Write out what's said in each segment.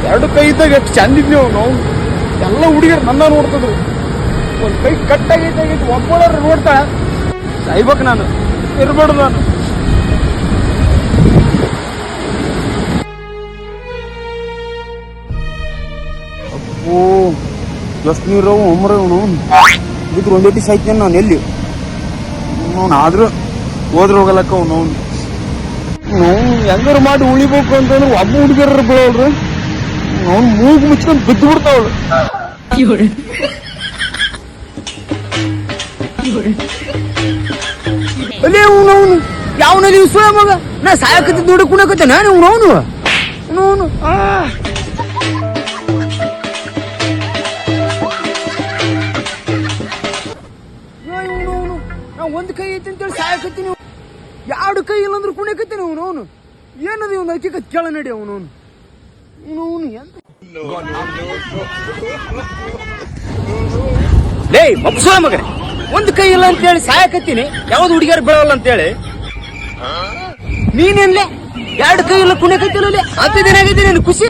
ಎರಡು ಕೈ ಇದ್ದಾಗ ಎಷ್ಟು ಚಂದಿದ್ನಿ ನಾವು ಎಲ್ಲ ಹುಡುಗಿಯರು ನನ್ನ ನೋಡ್ತಿದ್ರು. ಒಂದು ಕೈ ಕಟ್ಟಾಗೈತೆ ಒಬ್ಬಳವ್ರು ನೋಡ್ತಾ ಸಾಯ್ಬೇಕು ನಾನು, ಇರ್ಬೇಡು ನಾನು. ಅಪ್ಪೋ ಎಷ್ಟು ನೀರವು ಒಮ್ಮರ ಬಿದ್ರು ಒಂದೇಟಿ ಸಾಯ್ತೇನೆ ನಾನು. ಎಲ್ಲಿ ಅವ್ನು ಆದ್ರೂ ಹೋದ್ರೆ ಹೋಗಲಕ್ಕ ಅವ್ನು ಹೆಂಗಾರು ಮಾಡಿ ಉಳಿಬೇಕು ಅಂತಂದ್ರೆ ಒಬ್ಬ ಹುಡುಗಿಯರು ಬೀಳೋಳ್ರು. ಅವ್ನು ಮೂಗು ಮುಚ್ಕೊಂಡು ಬಿದ್ದು ಬಿಡ್ತಾವಳು. ಅಲ್ಲೇ ಅವನು ಯಾವನಲ್ಲಿ ಸುಳ ಮಗ ನಾ ಸಾಯಕತ್ತಿದ್ದು ನೋಡಿ ಕುಣಕತ್ತೆ ನಾನು ಅವನು ನಾ ಒಂದ್ ಕೈ ಐತಿ ಅಂತೇಳಿ ಸಾಯಕತ್ತೀನಿ, ಎರಡು ಕೈ ಇಲ್ಲಂದ್ರೆ ಕುಣಕತ್ತೀನಿ ಅವನು. ಏನದು ಇವನು ಅಕ್ಕಿ ಕೇಳ ನಡಿ ಅವನು ಎಂತ ಲೇ ಮಬ್ಸುಳ ಮಗ, ಒಂದ್ ಕೈ ಇಲ್ಲ ಅಂತ ಹೇಳಿ ಸಾಯಕತ್ತೀನಿ, ಯಾವ್ದು ಹುಡುಗಿಯರು ಬೀಳಲ್ಲ ಅಂತೇಳಿ ನೀನೇನ್ಲೆ ಎರಡು ಕೈ ಇಲ್ಲ ಕುಣಕತ್ತಿಲ್ಲ. ಹತ್ತಿದೇನಾಗೈತಿ ನೀನು ಖುಷಿ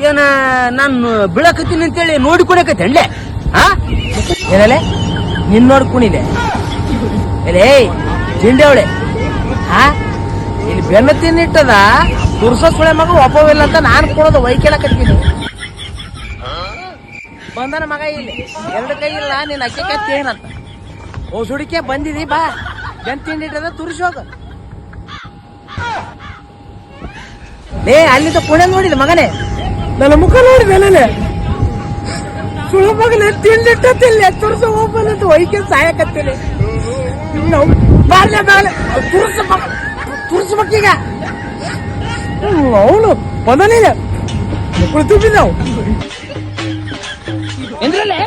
ಏನ ನಾನು ಬೀಳಕತ್ತೀನಿ ಅಂತೇಳಿ ನೋಡಿ ಕುಣಕತ್ತಿ ಅಣ್ಲೆ ಏನಲ್ಲೇ ನಿನ್ ನೋಡಿ ಕುಣಿಲೆ ಏ ಜಿಂಡೆ ಅವಳೆ ಇಲ್ಲಿ ಬೆನ್ನ ತಿನ್ನಿಟ್ಟದ ತುರ್ಸ ಸುಳೆ ಮಗ ಒಪ್ಪವಿಲ್ಲ ಅಂತ ನಾನು ಕೊಡೋದು ವೈಕೇಳಕತ್ತೀನಿ. ಬಂದನ ಮಗ ಇಲ್ಲಿ ಎರಡು ಕೈ ಇಲ್ಲ ನೀನ್ ಅಕ್ಕಿ ಕತ್ತಿ ಏನಂತ ಸುಡಿಕೆ ಬಂದಿದಿ ಬಾ ಬೆನ್ ತಿಂಡಿಟ್ಟದ ತುರ್ಸೋಗ ಅಲ್ಲಿಂದ ಪುಣೆ ನೋಡಿದ ಮಗನೇ ನನ್ನ ಮುಖ ನೋಡಿದೆ ಸುಳ ಮಗನೇ ತಿಂಡಿಟ್ಟಿಲ್ಲ ತುರ್ಸ ಹೋಗ್ಬಲ್ಲ ಅಂತ ವೈಕೆ ಸಾಯಕತ್ತೀನಿ. ಬಾರ್ಲೆ ಬಾರ್ಲೆ ತುರ್ಸ್ಬೇಕೀಗ ಅವನು ಬಂದನಿಲ್ಲ ಮಕ್ಕಳು ತುಂಬಿದ ನಾವು ಎಂದ್ರಲ್ಲೇ